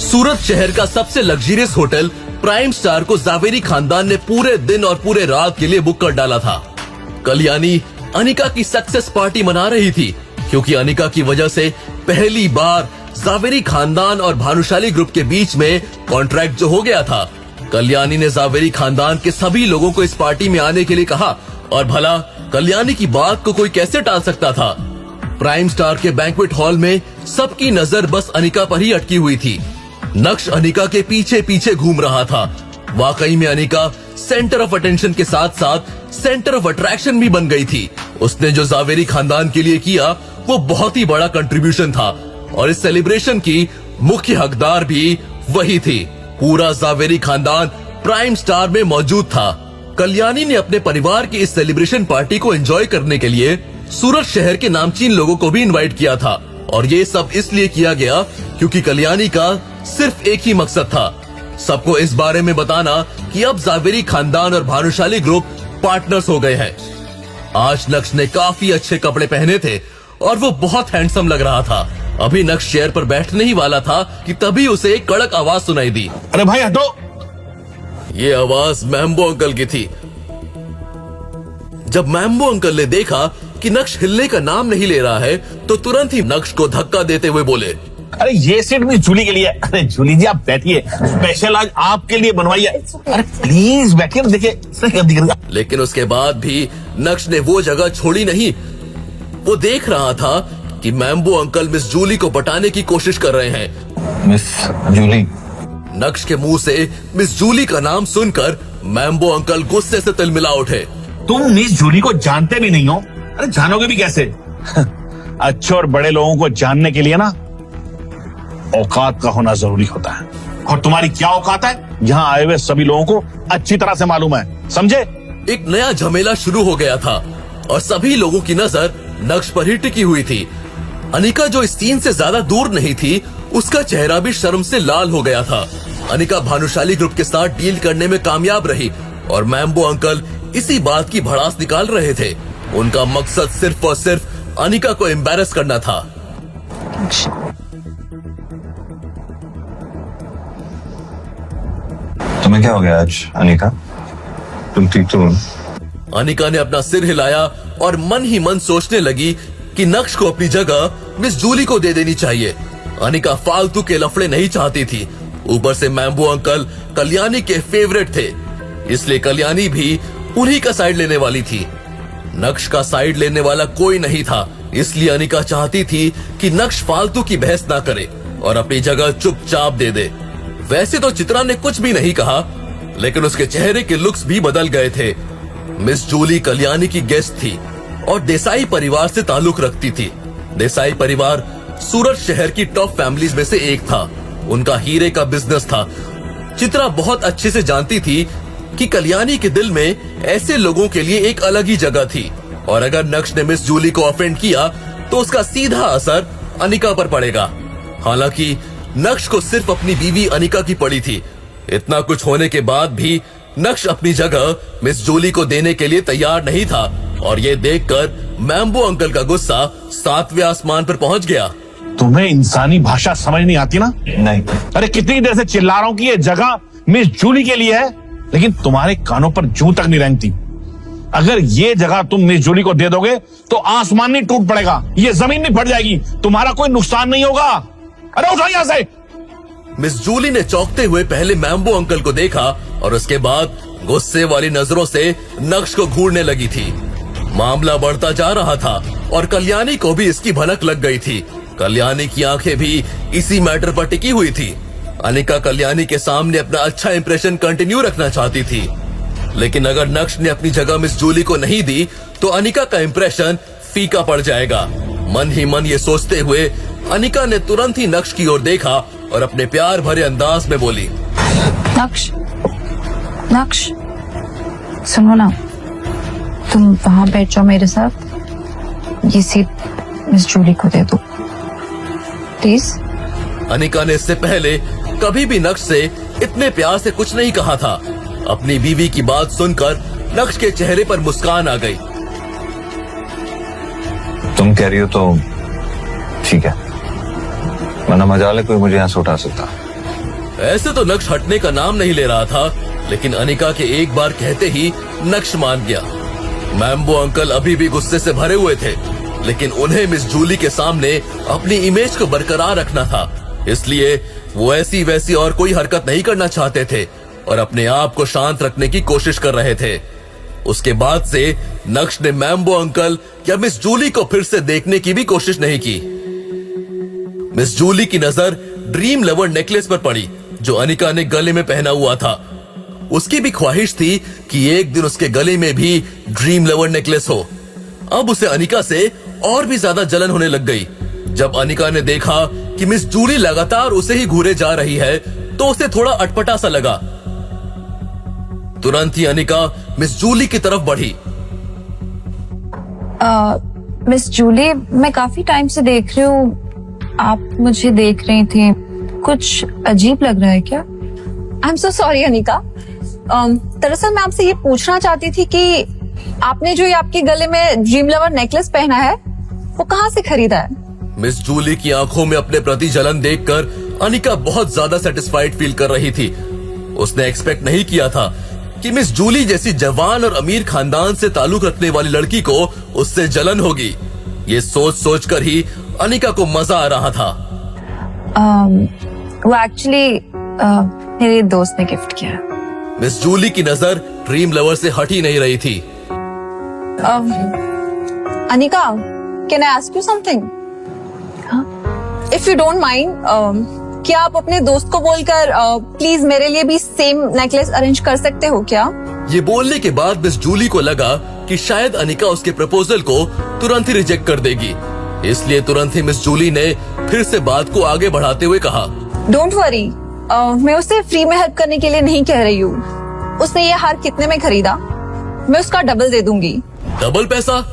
सूरत शहर का सबसे लग्जरियस होटल प्राइम स्टार को जावेरी खानदान ने पूरे दिन और पूरे रात के लिए बुक कर डाला था। कल्याणी अनिका की सक्सेस पार्टी मना रही थी, क्योंकि अनिका की वजह से पहली बार जावेरी खानदान और भानुशाली ग्रुप के बीच में कॉन्ट्रैक्ट जो हो गया था। कल्याणी ने जावेरी खानदान के सभी लोगों को इस पार्टी में आने के लिए कहा, और भला कल्याणी की बात को कोई कैसे टाल सकता था। प्राइम स्टार के बैंक्वेट हॉल में सबकी नजर बस अनिका पर ही अटकी हुई थी। नक्श अनिका के पीछे पीछे घूम रहा था। वाकई में अनिका सेंटर ऑफ अटेंशन के साथ साथ सेंटर ऑफ अट्रैक्शन भी बन गई थी। उसने जो जावेरी खानदान के लिए किया वो बहुत ही बड़ा कंट्रीब्यूशन था, और इस सेलिब्रेशन की मुख्य हकदार भी वही थी। पूरा जावेरी खानदान प्राइम स्टार में मौजूद था। कल्याणी ने अपने परिवार की इस सेलिब्रेशन पार्टी को एंजॉय करने के लिए सूरत शहर के नामचीन लोगों को भी इनवाइट किया था, और ये सब इसलिए किया गया क्योंकि कल्याणी का सिर्फ एक ही मकसद था, सबको इस बारे में बताना कि अब जावेरी खानदान और भानुशाली ग्रुप पार्टनर्स हो गए हैं। आज नक्श ने काफी अच्छे कपड़े पहने थे और वो बहुत हैंडसम लग रहा था। अभी नक्श चेयर पर बैठने ही वाला था कि तभी उसे एक कड़क आवाज सुनाई दी। अरे भाई हटो। ये आवाज मैम्बो अंकल की थी। जब मैम्बो अंकल ने देखा कि नक्श हिलने का नाम नहीं ले रहा है, तो तुरंत ही नक्श को धक्का देते हुए बोले, अरे ये सीट मिस जूली के लिए। अरे जूली जी आप बैठिए, स्पेशल आज आपके लिए बनवाई है। अरे प्लीज बैठिए, देखिए। लेकिन उसके बाद भी नक्श ने वो जगह छोड़ी नहीं। वो देख रहा था कि मैम्बो अंकल मिस जूली को पटाने की कोशिश कर रहे हैं। मिस जूली। नक्श के मुंह से मिस जूली का नाम सुनकर मैम्बो अंकल गुस्से से तिलमिला उठे। तुम मिस जूली को जानते भी नहीं हो। अरे जानोगे भी कैसे? अच्छे और बड़े लोगों को जानने के लिए ना औकात का होना जरूरी होता है, और तुम्हारी क्या औकात है यहाँ आए हुए सभी लोगों को अच्छी तरह से मालूम है, समझे? एक नया झमेला शुरू हो गया था और सभी लोगों की नजर नक्श पर ही टिकी हुई थी। अनिका जो इस सीन से ज्यादा दूर नहीं थी, उसका चेहरा भी शर्म से लाल हो गया था। अनिका भानुशाली ग्रुप के साथ डील करने में कामयाब रही, और मैम्बो अंकल इसी बात की भड़ास निकाल रहे थे। उनका मकसद सिर्फ और सिर्फ अनिका को एम्बैरस करना था। तुम्हें क्या हो गया आज अनिका? तुम ठीक तो हो? अनिका ने अपना सिर हिलाया और मन ही मन सोचने लगी कि नक्श को अपनी जगह मिस जूली को दे देनी चाहिए। अनिका फालतू के लफड़े नहीं चाहती थी। ऊपर से मैम्बो अंकल कल्याणी के फेवरेट थे, इसलिए कल्याणी भी उन्हीं का साइड लेने वाली थी। नक्श का साइड लेने वाला कोई नहीं था, इसलिए अनिका चाहती थी कि नक्श फालतू की बहस ना करे और अपनी जगह चुपचाप दे दे। वैसे तो चित्रा ने कुछ भी नहीं कहा, लेकिन उसके चेहरे के लुक्स भी बदल गए थे। मिस जूली कल्याणी की गेस्ट थी और देसाई परिवार से ताल्लुक रखती थी। देसाई परिवार सूरत शहर की टॉप फैमिलीज में से एक था। उनका हीरे का बिजनेस था। चित्रा बहुत अच्छे से जानती थी कि कल्याणी के दिल में ऐसे लोगों के लिए एक अलग ही जगह थी, और अगर नक्श ने मिस जूली को ऑफेंड किया तो उसका सीधा असर अनिका पर पड़ेगा। हालांकि नक्श को सिर्फ अपनी बीवी अनिका की पड़ी थी। इतना कुछ होने के बाद भी नक्श अपनी जगह मिस जूली को देने के लिए तैयार नहीं था, और ये देखकर मैम्बो अंकल का गुस्सा 7वें आसमान पर पहुंच गया। तुम्हें इंसानी भाषा समझ नहीं आती ना? नहीं। अरे कितनी देर से चिल्ला रहा हूं कि ये जगह मिस जूली के लिए है, लेकिन तुम्हारे कानों पर जूं तक नहीं रेंगती। अगर ये जगह तुम मिस जूली को दे दोगे तो आसमान नहीं टूट पड़ेगा, ये जमीन नहीं फट जाएगी, तुम्हारा कोई नुकसान नहीं होगा। अरे उठो यहां से। मिस जूली ने चौंकते हुए पहले मैम्बो अंकल को देखा और उसके बाद गुस्से वाली नजरों से नक्श को घूरने लगी थी। मामला बढ़ता जा रहा था और कल्याणी को भी इसकी भनक लग गई थी। कल्याणी की आंखें भी इसी मैटर पर टिकी हुई थी। अनिका कल्याणी के सामने अपना अच्छा इंप्रेशन कंटिन्यू रखना चाहती थी, लेकिन अगर नक्श ने अपनी जगह मिस जूली को नहीं दी तो अनिका का इंप्रेशन फीका पड़ जाएगा। मन ही मन ये सोचते हुए अनिका ने तुरंत ही नक्श की ओर देखा और अपने प्यार भरे अंदाज में बोली, नक्श, नक्श, सुनो ना, तुम वहां बैठ जाओ मेरे साथ। ये सीट मिस जूली को दे दो प्लीज। अनिका ने इससे पहले कभी भी नक्श से इतने प्यार से कुछ नहीं कहा था। अपनी बीवी की बात सुनकर नक्श के चेहरे पर मुस्कान आ गई। तुम कह रही हो तो ठीक है, वरना मजाल है कोई मुझे यहाँ से उठा सकता। ऐसे तो नक्श हटने का नाम नहीं ले रहा था, लेकिन अनिका के एक बार कहते ही नक्श मान गया। मैम्बो अंकल अभी भी गुस्से से भरे हुए थे, लेकिन उन्हें मिस जूली के सामने अपनी इमेज को बरकरार रखना था, इसलिए वो ऐसी वैसी और कोई हरकत नहीं करना चाहते थे और अपने आप को शांत रखने की कोशिश कर रहे थे। उसके बाद से नक्श ने मैम्बो अंकल या मिस जूली को फिर से देखने की भी कोशिश नहीं की। मिस जूली की नजर ड्रीम लवर नेकलेस पर पड़ी जो अनिका ने गले में पहना हुआ था। उसकी भी ख्वाहिश थी कि एक दिन उसके गले में भी ड्रीम लवर नेकलेस हो। अब उसे अनिका से और भी ज्यादा जलन होने लग गई। जब अनिका ने देखा कि मिस जूली लगातार उसे ही घूरे जा रही है तो उसे थोड़ा अटपटा सा लगा। तुरंत ही अनिका मिस जूली की तरफ बढ़ी। मिस जूली, मैं काफी टाइम से देख रही हूँ, आप मुझे देख रही थी, कुछ अजीब लग रहा है क्या? I am so sorry Anika. दरअसल मैं आपसे ये पूछना चाहती थी कि आपने जो ये आपके गले में ड्रीम लवर नेकलेस पहना है वो कहाँ से खरीदा है? मिस जूली की आंखों में अपने प्रति जलन देखकर अनिका बहुत ज्यादा सेटिस्फाइड फील कर रही थी। उसने एक्सपेक्ट नहीं किया था कि मिस जूली जैसी जवान और अमीर खानदान से ताल्लुक रखने वाली लड़की को उससे जलन होगी। ये सोच सोच कर ही अनिका को मजा आ रहा था। वो एक्चुअली मेरे दोस्त ने गिफ्ट किया है। मिस जूली की नजर ड्रीम लवर से हट ही नहीं रही थी। Anika, can I ask you something? If you don't mind, क्या आप अपने दोस्त को बोलकर प्लीज मेरे लिए भी सेम नेकलेस अरेंज कर सकते हो क्या? ये बोलने के बाद मिस जूली को लगा कि शायद अनिका उसके प्रपोजल को तुरंत ही रिजेक्ट कर देगी, इसलिए तुरंत ही मिस जूली ने फिर से बात को आगे बढ़ाते हुए कहा, डोंट वरी, मैं उसे फ्री में हेल्प करने के लिए नहीं कह रही हूँ। उसने ये हार कितने में खरीदा, मैं उसका डबल दे दूंगी। डबल पैसा?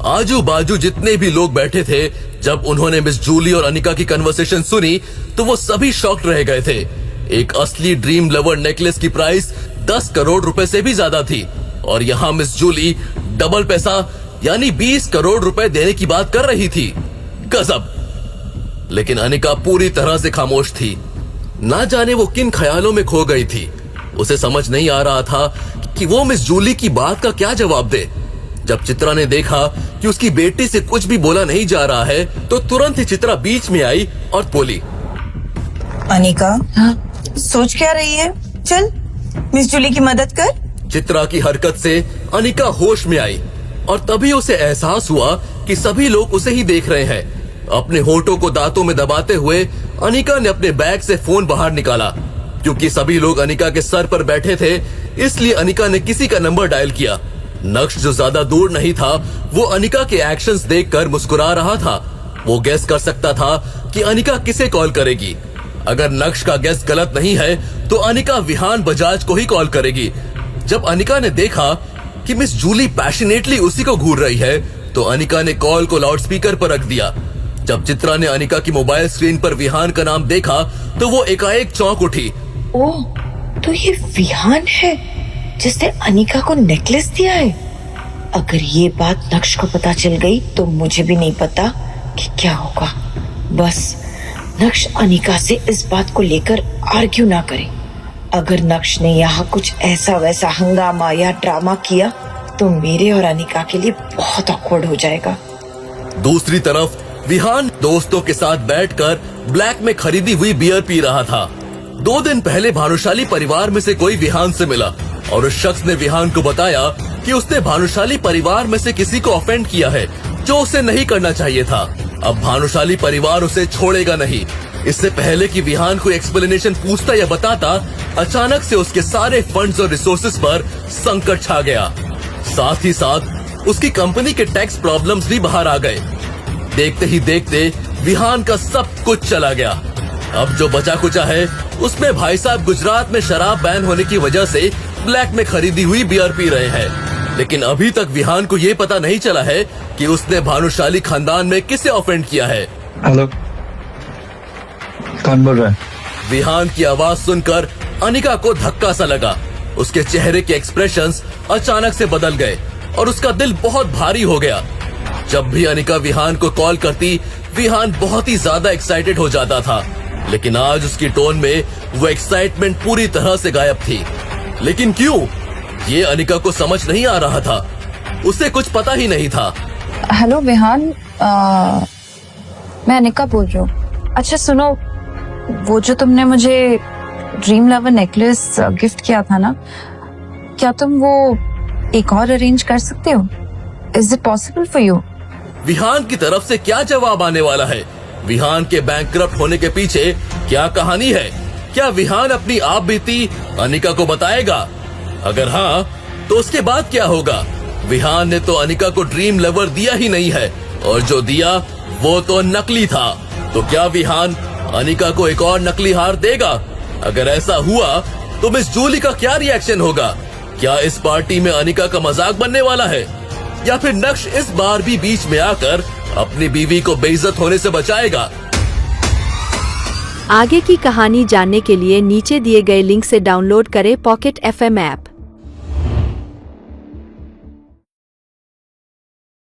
आजू बाजू जितने भी लोग बैठे थे, जब उन्होंने मिस जूली और अनिका की कन्वर्सेशन सुनी तो वो सभी शॉक्ड रह गए थे। एक असली ड्रीम लवर नेकलेस की प्राइस 10 करोड़ रुपए से भी ज्यादा थी और यहाँ मिस जूली डबल पैसा यानी 20 करोड़ रुपए देने की बात कर रही थी। गजब। लेकिन अनिका पूरी तरह से खामोश थी। ना जाने वो किन ख्यालों में खो गई थी। उसे समझ नहीं आ रहा था कि वो मिस जूली की बात का क्या जवाब दे। जब चित्रा ने देखा कि उसकी बेटी से कुछ भी बोला नहीं जा रहा है तो तुरंत ही चित्रा बीच में आई और बोली, अनिका, सोच क्या रही है? चल मिस जूली की मदद कर। चित्रा की हरकत से अनिका होश में आई और तभी उसे एहसास हुआ कि सभी लोग उसे ही देख रहे हैं। अपने होठों को दांतों में दबाते हुए अनिका ने अपने बैग से फोन बाहर निकाला। क्योंकि सभी लोग अनिका के सर पर बैठे थे, इसलिए अनिका ने किसी का नंबर डायल किया। नक्श जो ज्यादा दूर नहीं था, वो अनिका के एक्शंस देखकर मुस्कुरा रहा था। वो गेस कर सकता था कि अनिका किसे कॉल करेगी। अगर नक्श का गेस गलत नहीं है तो अनिका विहान बजाज को ही कॉल करेगी। जब अनिका ने देखा कि मिस जूली पैशनेटली उसी को घूर रही है तो अनिका ने कॉल को लाउडस्पीकर पर रख दिया। जब चित्रा ने अनिका की मोबाइल स्क्रीन पर विहान का नाम देखा तो वो एकाएक चौंक उठी। ओह, तो ये विहान है जिसने अनिका को नेकलेस दिया है। अगर ये बात नक्श को पता चल गई तो मुझे भी नहीं पता कि क्या होगा। बस नक्श अनिका से इस बात को लेकर आर्ग्यू ना करे। अगर नक्श ने यहाँ कुछ ऐसा वैसा हंगामा या ड्रामा किया तो मेरे और अनिका के लिए बहुत ऑकवर्ड हो जाएगा। दूसरी तरफ विहान दोस्तों के साथ बैठकर ब्लैक में खरीदी हुई बियर पी रहा था। 2 दिन पहले भानुशाली परिवार में से कोई विहान से मिला और उस शख्स ने विहान को बताया कि उसने भानुशाली परिवार में से किसी को ऑफेंड किया है जो उसे नहीं करना चाहिए था। अब भानुशाली परिवार उसे छोड़ेगा नहीं। इससे पहले कि विहान को एक्सप्लेनेशन पूछता या बताता, अचानक से उसके सारे फंड्स और रिसोर्सेज पर संकट छा गया। साथ ही साथ उसकी कंपनी के टैक्स प्रॉब्लम्स भी बाहर आ गए। देखते ही देखते विहान का सब कुछ चला गया। अब जो बचा कुचा है उसमें भाई साहब गुजरात में शराब बैन होने की वजह से ब्लैक में खरीदी हुई बियर पी रहे हैं। लेकिन अभी तक विहान को ये पता नहीं चला है कि उसने भानुशाली खानदान में किसे ऑफेंड किया है। हेलो, कौन बोल रहा है? विहान की आवाज सुनकर अनिका को धक्का सा लगा। उसके चेहरे के एक्सप्रेशंस अचानक से बदल गए और उसका दिल बहुत भारी हो गया। जब भी अनिका विहान को कॉल करती, विहान बहुत ही ज्यादा एक्साइटेड हो जाता था। लेकिन आज उसकी टोन में वो एक्साइटमेंट पूरी तरह से गायब थी। लेकिन क्यों? ये अनिका को समझ नहीं आ रहा था। उसे कुछ पता ही नहीं था। हेलो विहान, मैं अनिका बोल रही हूँ। अच्छा सुनो, वो जो तुमने मुझे ड्रीम लवर नेकलेस गिफ्ट किया था ना, क्या तुम वो एक और अरेंज कर सकते हो? Is it possible for you? Vihaan की तरफ से क्या जवाब आने वाला है? विहान के बैंकक्रप्ट होने के पीछे क्या कहानी है? क्या विहान अपनी आप बीती अनिका को बताएगा? अगर हाँ, तो उसके बाद क्या होगा? विहान ने तो अनिका को ड्रीम लवर दिया ही नहीं है, और जो दिया वो तो नकली था। तो क्या विहान अनिका को एक और नकली हार देगा? अगर ऐसा हुआ तो मिस जूली का क्या रिएक्शन होगा? क्या इस पार्टी में अनिका का मजाक बनने वाला है, या फिर नक्श इस बार भी बीच में आकर अपनी बीवी को बेइज्जत होने से बचाएगा? आगे की कहानी जानने के लिए नीचे दिए गए लिंक से डाउनलोड करें पॉकेट FM ऐप।